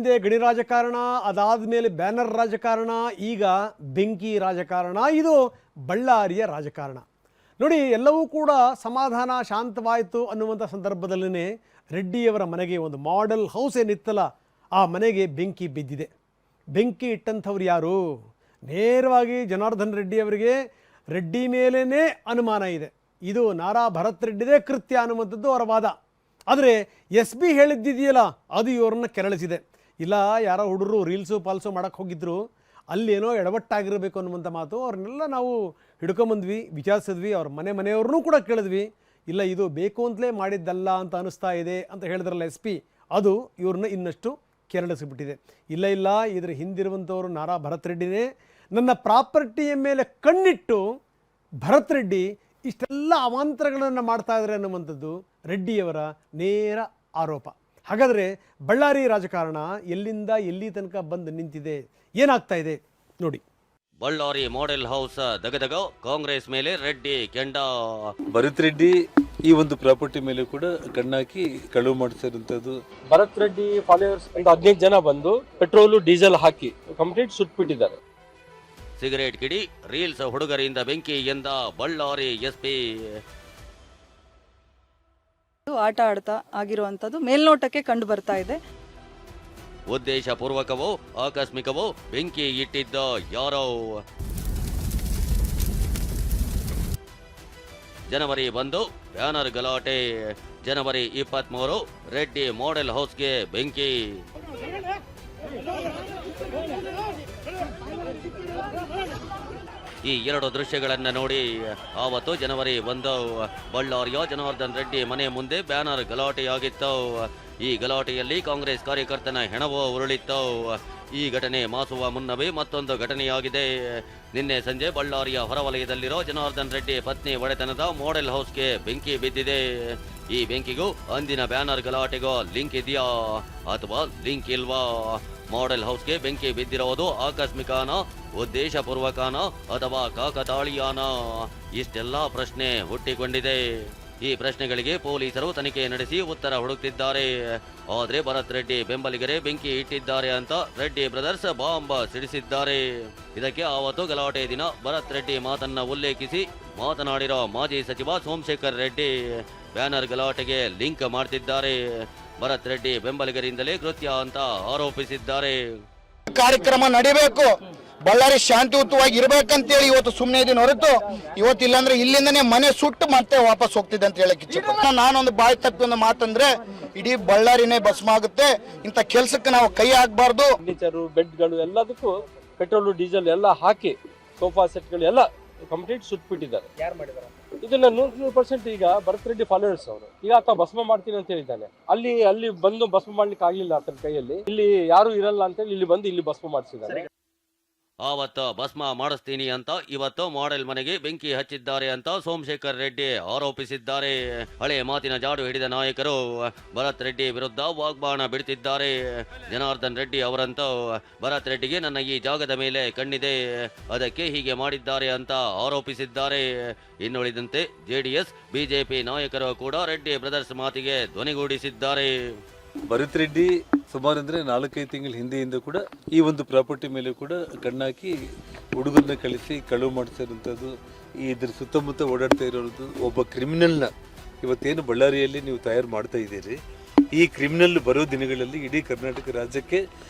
ಹಿಂದೆ ಗಣಿ ರಾಜಕಾರಣ, ಅದಾದಮೇಲೆ ಬ್ಯಾನರ್ ರಾಜಕಾರಣ, ಈಗ ಬೆಂಕಿ ರಾಜಕಾರಣ. ಇದು ಬಳ್ಳಾರಿಯ ರಾಜಕಾರಣ. ನೋಡಿ, ಎಲ್ಲವೂ ಕೂಡ ಸಮಾಧಾನ ಶಾಂತವಾಯಿತು ಅನ್ನುವಂಥ ಸಂದರ್ಭದಲ್ಲೇ ರೆಡ್ಡಿಯವರ ಮನೆಗೆ ಒಂದು ಮಾಡೆಲ್ ಹೌಸ್ ಏನಿತ್ತಲ್ಲ, ಆ ಮನೆಗೆ ಬೆಂಕಿ ಬಿದ್ದಿದೆ. ಬೆಂಕಿ ಇಟ್ಟಂಥವ್ರು ಯಾರು? ನೇರವಾಗಿ ಜನಾರ್ದನ್ ರೆಡ್ಡಿಯವರಿಗೆ ರೆಡ್ಡಿ ಮೇಲೇ ಅನುಮಾನ ಇದೆ. ಇದು ನಾರಾ ಭರತ್ ರೆಡ್ಡಿದೇ ಕೃತ್ಯ ಅನ್ನುವಂಥದ್ದು ಅವರ ವಾದ. ಆದರೆ SP ಹೇಳಿದ್ದಿದೆಯಲ್ಲ, ಅದು ಇವ್ರನ್ನ ಕೆರಳಿಸಿದೆ. ಇಲ್ಲ, ಯಾರೋ ಹುಡುಗರು ರೀಲ್ಸು ಪಾಲ್ಸು ಮಾಡೋಕ್ಕೆ ಹೋಗಿದ್ರು, ಅಲ್ಲೇನೋ ಎಡವಟ್ಟಾಗಿರಬೇಕು ಅನ್ನುವಂಥ ಮಾತು. ಅವ್ರನ್ನೆಲ್ಲ ನಾವು ಹಿಡ್ಕೊಂಬಂದ್ವಿ, ವಿಚಾರಿಸಿದ್ವಿ, ಅವ್ರ ಮನೆಯವ್ರನ್ನೂ ಕೂಡ ಕೇಳಿದ್ವಿ. ಇಲ್ಲ, ಇದು ಬೇಕು ಅಂತಲೇ ಮಾಡಿದ್ದಲ್ಲ ಅಂತ ಅನಿಸ್ತಾ ಇದೆ ಅಂತ ಹೇಳಿದ್ರಲ್ಲ SP, ಅದು ಇವ್ರನ್ನ ಇನ್ನಷ್ಟು ಕೆರಳಿಸಿಬಿಟ್ಟಿದೆ. ಇಲ್ಲ, ಇದ್ರ ಹಿಂದಿರುವಂಥವ್ರು ನಾರಾ ಭರತ್ ರೆಡ್ಡಿನೇ. ನನ್ನ ಪ್ರಾಪರ್ಟಿಯ ಮೇಲೆ ಕಣ್ಣಿಟ್ಟು ಭರತ್ ರೆಡ್ಡಿ ಇಷ್ಟೆಲ್ಲ ಅವಾಂತರಗಳನ್ನು ಮಾಡ್ತಾ ಇದ್ದಾರೆ ಅನ್ನುವಂಥದ್ದು ರೆಡ್ಡಿಯವರ ನೇರ ಆರೋಪ. ಹಾಗಾದರೆ ಬಳ್ಳಾರಿ ರಾಜಕಾರಣ ಎಲ್ಲಿಂದ ಎಲ್ಲಿ ತನಕ ಬಂದು ನಿಂತಿದೆ, ಏನಾಗ್ತಾ ಇದೆ ನೋಡಿ. ಬಳ್ಳಾರಿ ಮಾಡೆಲ್ ಹೌಸ್ ದಗದಗ, ಕಾಂಗ್ರೆಸ್ ಮೇಲೆ ರೆಡ್ಡಿ ಕೆಂಡ. ಭರತ್ ರೆಡ್ಡಿ ಈ ಒಂದು ಪ್ರಾಪರ್ಟಿ ಮೇಲೆ ಕೂಡ ಕಣ್ಣಾಕಿ ಕಳುವು ಮಾಡಿಸಿರುವಂತದ್ದು. ಭರತ್ ರೆಡ್ಡಿ ಫಾಲೋವರ್ಸ್ ಒಂದು 15 ಜನ ಬಂದು ಪೆಟ್ರೋಲು ಡೀಸೆಲ್ ಹಾಕಿ ಕಂಪ್ಲೀಟ್ ಸುಟ್ಬಿಟ್ಟಿದ್ದಾರೆ. ಸಿಗರೇಟ್ ಕಿಡಿ, ರೀಲ್ಸ್ ಹುಡುಗರಿಂದ ಬೆಂಕಿ ಎಂದ ಬಳ್ಳಾರಿ SP. ಆಟ ಆಡ್ತಾ ಆಗಿರುವಂತದ್ದು ಮೇಲ್ನೋಟಕ್ಕೆ ಕಂಡು ಬರ್ತಾ ಇದೆ. ಉದ್ದೇಶ ಪೂರ್ವಕವೋ ಆಕಸ್ಮಿಕವೋ ಬೆಂಕಿ ಇಟ್ಟಿದ್ದ ಯಾರೋ. ಜನವರಿ 1 ಬ್ಯಾನರ್ ಗಲಾಟೆ. ಜನವರಿ 23 ರೆಡ್ಡಿ ಮಾಡೆಲ್ ಹೌಸ್ಗೆ ಬೆಂಕಿ. ಈ ಎರಡು ದೃಶ್ಯಗಳನ್ನು ನೋಡಿ. ಆವತ್ತು ಜನವರಿ 1 ಬಳ್ಳಾರಿಯ ಜನಾರ್ದನ್ ರೆಡ್ಡಿ ಮನೆ ಮುಂದೆ ಬ್ಯಾನರ್ ಗಲಾಟೆಯಾಗಿತ್ತು. ಈ ಗಲಾಟೆಯಲ್ಲಿ ಕಾಂಗ್ರೆಸ್ ಕಾರ್ಯಕರ್ತನ ಹೆಣವೋ ಉರುಳಿತ್ತು. ಈ ಘಟನೆ ಮಾಸುವ ಮುನ್ನವೇ ಮತ್ತೊಂದು ಘಟನೆಯಾಗಿದೆ. ನಿನ್ನೆ ಸಂಜೆ ಬಳ್ಳಾರಿಯ ಹೊರವಲಯದಲ್ಲಿರೋ ಜನಾರ್ದನ್ ರೆಡ್ಡಿ ಪತ್ನಿ ಒಡೆತನದ ಮಾಡೆಲ್ ಹೌಸ್ಗೆ ಬೆಂಕಿ ಬಿದ್ದಿದೆ. ಈ ಬೆಂಕಿಗೂ ಅಂದಿನ ಬ್ಯಾನರ್ ಗಲಾಟೆಗೂ ಲಿಂಕ್ ಇದೆಯಾ ಅಥವಾ ಲಿಂಕ್ ಇಲ್ವಾ? ಮಾಡೆಲ್ ಹೌಸ್ಗೆ ಬೆಂಕಿ ಬಿದ್ದಿರೋದು ಆಕಸ್ಮಿಕನ, ಉದ್ದೇಶಪೂರ್ವಕನ ಅಥವಾ ಕಾಕತಾಳೀಯನ? ಇಷ್ಟೆಲ್ಲ ಪ್ರಶ್ನೆ ಹುಟ್ಟಿಕೊಂಡಿದೆ. ಈ ಪ್ರಶ್ನೆಗಳಿಗೆ ಪೊಲೀಸರು ತನಿಖೆ ನಡೆಸಿ ಉತ್ತರ ಹುಡುಕ್ತಿದ್ದಾರೆ. ಆದರೆ ಭರತ್ ರೆಡ್ಡಿ ಬೆಂಬಲಿಗರೇ ಬೆಂಕಿ ಇಟ್ಟಿದ್ದಾರೆ ಅಂತ ರೆಡ್ಡಿ ಬ್ರದರ್ಸ್ ಬಾಂಬ್ ಸಿಡಿಸಿದ್ದಾರೆ. ಇದಕ್ಕೆ ಆವತ್ತು ಗಲಾಟೆ ದಿನ ಭರತ್ ರೆಡ್ಡಿ ಮಾತನ್ನ ಉಲ್ಲೇಖಿಸಿ ಮಾತನಾಡಿರೋ ಮಾಜಿ ಸಚಿವ ಸೋಮಶೇಖರ್ ರೆಡ್ಡಿ ಬ್ಯಾನರ್ ಗಲಾಟೆಗೆ ಲಿಂಕ್ ಮಾಡ್ತಿದ್ದಾರೆ. ಭರತ್ ರೆಡ್ಡಿ ಬೆಂಬಲಿಗರಿಂದಲೇ ಕೃತ್ಯ ಅಂತ ಆರೋಪಿಸಿದ್ದಾರೆ. ಕಾರ್ಯಕ್ರಮ ನಡಿಬೇಕು, ಬಳ್ಳಾರಿ ಶಾಂತಿಯುತವಾಗಿ ಇರ್ಬೇಕಂತೇಳಿ ಇವತ್ತು ಸುಮ್ಮನೆ ಇದೀನಿ ಹೊರತು ಇವತ್ತು ಇಲ್ಲಾಂದ್ರೆ ಇಲ್ಲಿಂದನೇ ಮನೆ ಸುಟ್ಟು ಮತ್ತೆ ವಾಪಸ್ ಹೋಗ್ತಿದೆ ಅಂತ ಹೇಳಕ್ ಇಚ್ಛೆ. ನಾನೊಂದು ಬಾಯಿ ತಪ್ಪಿ ಒಂದು ಮಾತಂದ್ರೆ ಇಡೀ ಬಳ್ಳಾರಿನೇ ಭಸ್ಮ ಆಗುತ್ತೆ. ಇಂಥ ಕೆಲ್ಸಕ್ಕೆ ನಾವು ಕೈ ಹಾಕಬಾರ್ದು. ಫರ್ನಿಚರು, ಬೆಡ್ಗಳು ಎಲ್ಲದಕ್ಕೂ ಪೆಟ್ರೋಲು ಡೀಸೆಲ್ ಎಲ್ಲ ಹಾಕಿ ಸೋಫಾ ಸೆಟ್ಗಳು ಎಲ್ಲ ಕಂಪ್ಲೀಟ್ ಸುಟ್ಬಿಟ್ಟಿದ್ದಾರೆ. ಯಾರು ಮಾಡಿದ್ದಾರೆ ಇದನ್ನ? 100% ಈಗ ಭರತ್ ರೆಡ್ಡಿ ಫಾಲೋವರ್ಸ್ ಅವರು. ಈಗ ಆತ ಭಸ್ಮ ಮಾಡ್ತೀನಿ ಅಂತ ಹೇಳಿದ್ದಾನೆ. ಅಲ್ಲಿ ಬಂದು ಭಸ್ಮ ಮಾಡ್ಲಿಕ್ಕೆ ಆಗ್ಲಿಲ್ಲ ಆತನ ಕೈಯಲ್ಲಿ. ಇಲ್ಲಿ ಯಾರು ಇರಲ್ಲ ಅಂತ ಹೇಳಿ ಇಲ್ಲಿ ಬಂದು ಇಲ್ಲಿ ಭಸ್ಮ ಮಾಡಿಸಿದ್ದಾರೆ. ಆವತ್ತು ಭಸ್ಮ ಮಾಡಿಸ್ತೀನಿ ಅಂತ ಇವತ್ತು ಮಾಡೆಲ್ ಮನೆಗೆ ಬೆಂಕಿ ಹಚ್ಚಿದ್ದಾರೆ ಅಂತ ಸೋಮಶೇಖರ್ ರೆಡ್ಡಿ ಆರೋಪಿಸಿದ್ದಾರೆ. ಹಳೆ ಮಾತಿನ ಜಾಡು ಹಿಡಿದ ನಾಯಕರು ಭರತ್ ರೆಡ್ಡಿ ವಿರುದ್ಧ ವಾಗ್ಬಾಣ ಬಿಡುತ್ತಿದ್ದಾರೆ. ಜನಾರ್ದನ್ ರೆಡ್ಡಿ ಅವರಂತೂ ಭರತ್ ರೆಡ್ಡಿಗೆ ನನ್ನ ಈ ಜಾಗದ ಮೇಲೆ ಕಣ್ಣಿದೆ, ಅದಕ್ಕೆ ಹೀಗೆ ಮಾಡಿದ್ದಾರೆ ಅಂತ ಆರೋಪಿಸಿದ್ದಾರೆ. ಇನ್ನುಳಿದಂತೆ JDS BJP ನಾಯಕರು ಕೂಡ ರೆಡ್ಡಿ ಬ್ರದರ್ಸ್ ಮಾತಿಗೆ ಧ್ವನಿಗೂಡಿಸಿದ್ದಾರೆ. ಭರತ್ ರೆಡ್ಡಿ ಸುಮಾರು ಅಂದ್ರೆ 4-5 ತಿಂಗಳ ಹಿಂದೆಯಿಂದ ಕೂಡ ಈ ಒಂದು ಪ್ರಾಪರ್ಟಿ ಮೇಲೆ ಕೂಡ ಕಣ್ಣಾಕಿ ಹುಡುಗರನ್ನ ಕಳಿಸಿ ಕಳುವು ಮಾಡಿಸಿರುವಂಥದ್ದು. ಇದ್ರ ಸುತ್ತಮುತ್ತ ಓಡಾಡ್ತಾ ಇರೋದು ಒಬ್ಬ ಕ್ರಿಮಿನಲ್ನ ಇವತ್ತೇನು ಬಳ್ಳಾರಿಯಲ್ಲಿ ನೀವು ತಯಾರು ಮಾಡ್ತಾ ಇದ್ದೀರಿ. ಈ ಕ್ರಿಮಿನಲ್ ಬರೋ ದಿನಗಳಲ್ಲಿ ಇಡೀ ಕರ್ನಾಟಕ ರಾಜ್ಯಕ್ಕೆ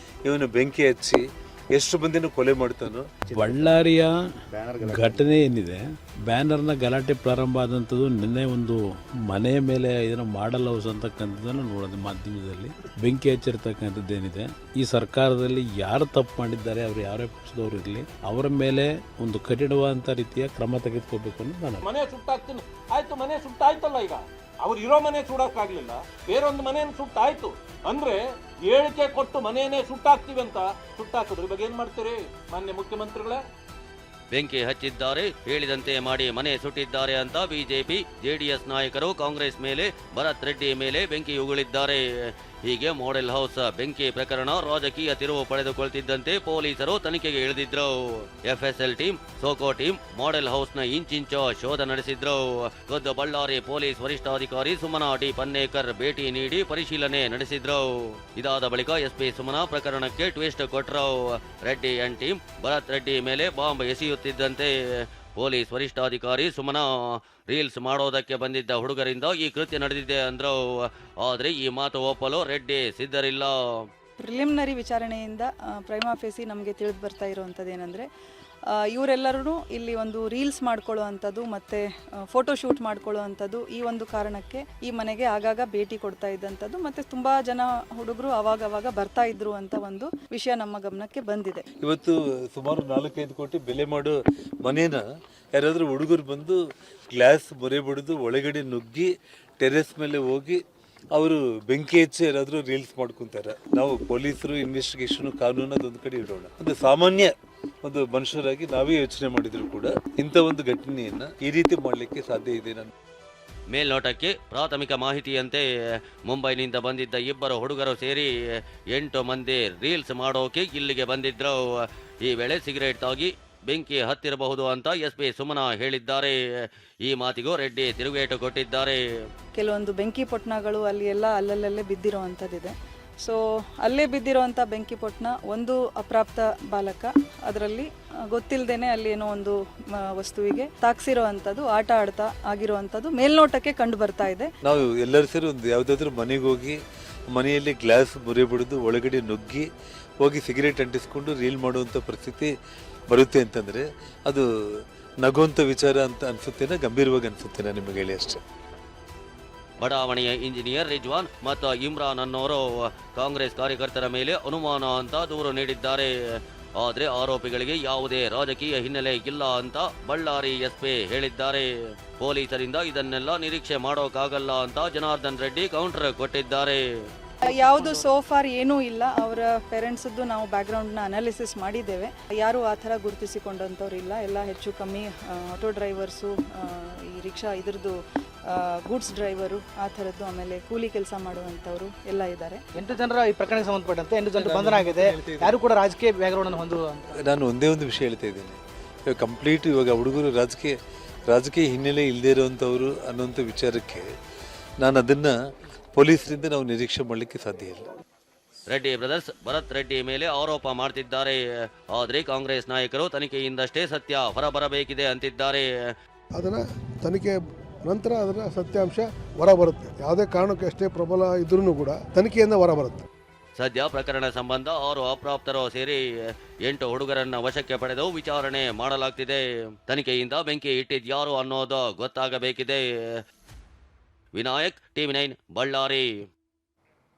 ಇವನು ಬೆಂಕಿ ಹಚ್ಚಿ ಎಷ್ಟು ಮಂದಿನ ಕೊಲೆ ಮಾಡ್ತಾನೋ. ಬಳ್ಳಾರಿಯ ಘಟನೆ ಏನಿದೆ, ಬ್ಯಾನರ್ನ ಗಲಾಟೆ ಪ್ರಾರಂಭ ಆದಂಥದ್ದು ನಿನ್ನೆ ಒಂದು ಮನೆಯ ಮೇಲೆ ಇದನ್ನು ಮಾಡಲ್ ಹೌಸ್ ಅಂತಕ್ಕಂಥದ್ದನ್ನು ನೋಡೋದು ಮಾಧ್ಯಮದಲ್ಲಿ. ಬೆಂಕಿ ಹಚ್ಚಿರ್ತಕ್ಕಂಥದ್ದು ಏನಿದೆ, ಈ ಸರ್ಕಾರದಲ್ಲಿ ಯಾರು ತಪ್ಪು ಮಾಡಿದ್ದಾರೆ, ಅವರು ಯಾರೇ ಪಕ್ಷದವರು ಇರಲಿ, ಅವರ ಮೇಲೆ ಒಂದು ಕಠಿಣವಾದಂಥ ರೀತಿಯ ಕ್ರಮ ತೆಗೆದುಕೋಬೇಕು ಅನ್ನೋದು ನಾನು. ಮನೆ ಸುಟ್ಟಾಗ್ತೀನಿ ಆಯ್ತು, ಮನೆ ಸುಟ್ಟಾಯ್ತಲ್ಲ. ಈಗ ಅವ್ರು ಇರೋ ಮನೆ ಸುಡಕ್ಕಾಗ್ಲಿಲ್ಲ, ಬೇರೊಂದು ಮನೆಯನ್ನು ಸುಟ್ಟಾಯ್ತು ಅಂದ್ರೆ ಹೇಳಿಕೆ ಕೊಟ್ಟು ಮನೆಯನ್ನೇ ಸುಟ್ಟಾಕ್ತಿವಿ ಅಂತ ಸುಟ್ಟಾಕಿದ್ರ ಬಗ್ಗೆ ಏನ್ ಮಾಡ್ತೀರಿ ಮಾನ್ಯ ಮುಖ್ಯಮಂತ್ರಿಗಳೇ? ಬೆಂಕಿ ಹಚ್ಚಿದ್ದಾರೆ, ಹೇಳಿದಂತೆ ಮಾಡಿ ಮನೆ ಸುಟ್ಟಿದ್ದಾರೆ ಅಂತ BJP JDS ನಾಯಕರು ಕಾಂಗ್ರೆಸ್ ಮೇಲೆ ಭರತ್ ರೆಡ್ಡಿ ಮೇಲೆ ಬೆಂಕಿ ಉಗುಳಿದ್ದಾರೆ. ಹೀಗೆ ಮಾಡೆಲ್ ಹೌಸ್ ಬೆಂಕಿ ಪ್ರಕರಣ ರಾಜಕೀಯ ತಿರುವು ಪಡೆದುಕೊಳ್ತಿದ್ದಂತೆ ಪೊಲೀಸರು ತನಿಖೆಗೆ ಇಳಿದಿದ್ರು. FSL team, SOCO team model house ನ ಇಂಚಿಂಚು ಶೋಧ ನಡೆಸಿದ್ರು. ಖುದ್ದು ಬಳ್ಳಾರಿ ಪೊಲೀಸ್ ವರಿಷ್ಠಾಧಿಕಾರಿ ಸುಮನಾ ಡಿ ಪನ್ನೇಕರ್ ಭೇಟಿ ನೀಡಿ ಪರಿಶೀಲನೆ ನಡೆಸಿದ್ರು. ಇದಾದ ಬಳಿಕ SP ಸುಮನಾ ಪ್ರಕರಣಕ್ಕೆ ಟ್ವಿಸ್ಟ್ ಕೊಟ್ರು. ರೆಡ್ಡಿ ಅಂಡ್ ಟೀಮ್ ಭರತ್ ರೆಡ್ಡಿ ಮೇಲೆ ಬಾಂಬ್ ಎಸೆಯುತ್ತಿದ್ದಂತೆ ಪೊಲೀಸ್ ವರಿಷ್ಠಾಧಿಕಾರಿ ಸುಮನಾ ರೀಲ್ಸ್ ಮಾಡೋದಕ್ಕೆ ಬಂದಿದ್ದ ಹುಡುಗರಿಂದ ಈ ಕೃತ್ಯ ನಡೆದಿದೆ ಅಂದ್ರು. ಆದ್ರೆ ಈ ಮಾತು ಒಪ್ಪಲು ರೆಡ್ಡಿ ಸಿದ್ಧರಿಲ್ಲ. ಪ್ರಿಲಿಮಿನರಿ ವಿಚಾರಣೆಯಿಂದ ಪ್ರೈಮಾ ಫೇಸಿ ನಮಗೆ ತಿಳಿದು ಬರ್ತಾ ಇರುವಂಥದ್ದು ಏನಂದರೆ ಇವರೆಲ್ಲರೂ ಇಲ್ಲಿ ಒಂದು ರೀಲ್ಸ್ ಮಾಡ್ಕೊಳ್ಳೋ ಅಂಥದ್ದು ಮತ್ತು ಫೋಟೋ ಶೂಟ್ ಮಾಡ್ಕೊಳ್ಳೋ ಅಂಥದ್ದು ಈ ಒಂದು ಕಾರಣಕ್ಕೆ ಈ ಮನೆಗೆ ಆಗಾಗ ಭೇಟಿ ಕೊಡ್ತಾ ಇದ್ದಂಥದ್ದು ಮತ್ತು ತುಂಬ ಜನ ಹುಡುಗರು ಅವಾಗವಾಗ ಬರ್ತಾ ಇದ್ರು ಅಂತ ಒಂದು ವಿಷಯ ನಮ್ಮ ಗಮನಕ್ಕೆ ಬಂದಿದೆ. ಇವತ್ತು ಸುಮಾರು 4-5 ಕೋಟಿ ಬೆಲೆ ಮಾಡೋ ಮನೇನ ಯಾರಾದರೂ ಹುಡುಗರು ಬಂದು ಗ್ಲಾಸ್ ಮೊರೆ ಬಡಿದು ಒಳಗಡೆ ನುಗ್ಗಿ ಟೆರೆಸ್ ಮೇಲೆ ಹೋಗಿ ಅವರು ಬೆಂಕಿ ಹಚ್ಚಿ ಯಾರಾದರೂ ರೀಲ್ಸ್ ಮಾಡ್ಕೊಂತಾರೆ. ನಾವು ಪೊಲೀಸರು ಇನ್ವೆಸ್ಟಿಗೇಷನ್ ಕಾನೂನು ಅದೊಂದು ಕಡೆ ಇಡೋಣ. ಒಂದು ಸಾಮಾನ್ಯ ಒಂದು ಮನುಷ್ಯರಾಗಿ ನಾವೇ ಯೋಚನೆ ಮಾಡಿದ್ರು ಕೂಡ ಇಂಥ ಒಂದು ಘಟನೆಯನ್ನ ಈ ರೀತಿ ಮಾಡಲಿಕ್ಕೆ ಸಾಧ್ಯ ಇದೆ. ನಾನು ಮೇಲ್ನೋಟಕ್ಕೆ ಪ್ರಾಥಮಿಕ ಮಾಹಿತಿಯಂತೆ ಮುಂಬೈನಿಂದ ಬಂದಿದ್ದ ಇಬ್ಬರು ಹುಡುಗರು ಸೇರಿ 8 ಮಂದಿ ರೀಲ್ಸ್ ಮಾಡೋಕೆ ಇಲ್ಲಿಗೆ ಬಂದಿದ್ರು. ಈ ವೇಳೆ ಸಿಗರೇಟ್ ತಾಗಿ ಬೆಂಕಿ ಹತ್ತಿರಬಹುದು ಅಂತ SP ಸುಮನಾ ಹೇಳಿದ್ದಾರೆ. ಈ ಮಾತಿಗೂ ರೆಡ್ಡಿ ತಿರುಗೇಟು ಕೊಟ್ಟಿದ್ದಾರೆ. ಕೆಲವೊಂದು ಬೆಂಕಿ ಪೊಟ್ಣಗಳು ಅಲ್ಲಿ ಎಲ್ಲ ಅಲ್ಲಲ್ಲೇ ಬಿದ್ದಿರೋ ಅಂಥದ್ದಿದೆ. ಸೊ ಅಲ್ಲೇ ಬಿದ್ದಿರೋವಂಥ ಬೆಂಕಿ ಪೊಟ್ಣ ಒಂದು ಅಪ್ರಾಪ್ತ ಬಾಲಕ ಅದರಲ್ಲಿ ಗೊತ್ತಿಲ್ಲದೇನೆ ಅಲ್ಲಿ ಏನೋ ಒಂದು ವಸ್ತುವಿಗೆ ತಾಕ್ಸಿರೋ ಅಂಥದ್ದು ಆಟ ಆಡ್ತಾ ಆಗಿರುವಂಥದ್ದು ಮೇಲ್ನೋಟಕ್ಕೆ ಕಂಡು ಬರ್ತಾ ಇದೆ. ನಾವು ಎಲ್ಲರೂ ಸೇರಿ ಒಂದು ಯಾವುದಾದ್ರೂ ಮನೆಗೆ ಹೋಗಿ ಮನೆಯಲ್ಲಿ ಗ್ಲಾಸ್ ಮುರಿ ಬಿಡಿದು ಒಳಗಡೆ ನುಗ್ಗಿ ಹೋಗಿ ಸಿಗರೇಟ್ ಅಂಟಿಸ್ಕೊಂಡು ರೀಲ್ ಮಾಡುವಂಥ ಪರಿಸ್ಥಿತಿ ಬರುತ್ತೆ ಅಂತಂದರೆ ಅದು ನಗುವಂಥ ವಿಚಾರ ಅಂತ ಅನಿಸುತ್ತೇನೆ, ಗಂಭೀರವಾಗಿ ಅನಿಸುತ್ತೇನೆ ನಿಮಗೆ ಹೇಳಿ ಅಷ್ಟೇ. ಬಡಾವಣೆಯ ಇಂಜಿನಿಯರ್ ರಿಜ್ವಾನ್ ಮತ್ತು ಇಮ್ರಾನ್ ಅನ್ನೋರು ಕಾಂಗ್ರೆಸ್ ಕಾರ್ಯಕರ್ತರ ಮೇಲೆ ಅನುಮಾನ ಅಂತ ದೂರು ನೀಡಿದ್ದಾರೆ. ಆದರೆ ಆರೋಪಿಗಳಿಗೆ ಯಾವುದೇ ರಾಜಕೀಯ ಹಿನ್ನೆಲೆ ಇಲ್ಲ ಅಂತ ಬಳ್ಳಾರಿ SP ಹೇಳಿದ್ದಾರೆ. ಪೊಲೀಸರಿಂದ ಇದನ್ನೆಲ್ಲ ನಿರೀಕ್ಷೆ ಮಾಡೋಕ್ಕಾಗಲ್ಲ ಅಂತ ಜನಾರ್ದನ್ ರೆಡ್ಡಿ ಕೌಂಟರ್ ಕೊಟ್ಟಿದ್ದಾರೆ. ಯಾವುದು ಸೋಫಾರ್ ಏನೂ ಇಲ್ಲ. ಅವರ ಪೇರೆಂಟ್ಸದ್ದು ನಾವು ಬ್ಯಾಕ್ಗ್ರೌಂಡ್ನ ಅನಾಲಿಸಿಸ್ ಮಾಡಿದ್ದೇವೆ. ಯಾರೂ ಆ ಥರ ಗುರುತಿಸಿಕೊಂಡಂಥವ್ರು ಇಲ್ಲ. ಎಲ್ಲ ಹೆಚ್ಚು ಕಮ್ಮಿ ಆಟೋ ಡ್ರೈವರ್ಸು, ಈ ರಿಕ್ಷಾ ಇದ್ರದ್ದು ಗೂಡ್ಸ್ ಡ್ರೈವರು ಆ ಥರದ್ದು, ಆಮೇಲೆ ಕೂಲಿ ಕೆಲಸ ಮಾಡುವಂಥವ್ರು ಎಲ್ಲ ಇದ್ದಾರೆ. 8 ಜನರ ಈ ಪ್ರಕರಣಕ್ಕೆ ಸಂಬಂಧಪಟ್ಟಂತೆ 8 ಜನರು ಬಂಧನ ಆಗಿದೆ. ಯಾರು ಕೂಡ ರಾಜಕೀಯ ಬ್ಯಾಕ್ಗ್ರೌಂಡನ್ನು ಹೊಂದುವ. ನಾನು ಒಂದೇ ಒಂದು ವಿಷಯ ಹೇಳ್ತಾ ಇದ್ದೀನಿ, ಇವಾಗ ಕಂಪ್ಲೀಟ್ ಇವಾಗ ಹುಡುಗರು ರಾಜಕೀಯ ಹಿನ್ನೆಲೆ ಇಲ್ಲದೇ ಇರುವಂಥವ್ರು ಅನ್ನೋಂಥ ವಿಚಾರಕ್ಕೆ ನಾನು ಅದನ್ನು ಪೊಲೀಸರಿಂದ ನಾವು ನಿರೀಕ್ಷೆ ಮಾಡಲಿಕ್ಕೆ ಸಾಧ್ಯ ಇಲ್ಲ. ರೆಡ್ಡಿ ಬ್ರದರ್ಸ್ ಭರತ್ ರೆಡ್ಡಿ ಮೇಲೆ ಆರೋಪ ಮಾಡ್ತಿದ್ದಾರೆ. ಆದರೆ ಕಾಂಗ್ರೆಸ್ ನಾಯಕರು ತನಿಖೆಯಿಂದಷ್ಟೇ ಸತ್ಯ ಹೊರಬರಬೇಕಿದೆ ಅಂತಿದ್ದಾರೆ. ಅದನ್ನು ತನಿಖೆ ನಂತರ ಅದರ ಸತ್ಯಾಂಶ ಹೊರ ಬರುತ್ತೆ. ಯಾವುದೇ ಕಾರಣಕ್ಕೆ ಅಷ್ಟೇ ಪ್ರಬಲ ಇದ್ರೂ ಕೂಡ ತನಿಖೆಯಿಂದ ಹೊರ ಬರುತ್ತೆ. ಸದ್ಯ ಪ್ರಕರಣ ಸಂಬಂಧ 6 ಅಪ್ರಾಪ್ತರು ಸೇರಿ 8 ಹುಡುಗರನ್ನ ವಶಕ್ಕೆ ಪಡೆದು ವಿಚಾರಣೆ ಮಾಡಲಾಗ್ತಿದೆ. ತನಿಖೆಯಿಂದ ಬೆಂಕಿ ಇಟ್ಟಿದ್ಯಾರು ಅನ್ನೋದು ಗೊತ್ತಾಗಬೇಕಿದೆ. ವಿನಾಯಕ್, TV9 ಬಳ್ಳಾರಿ.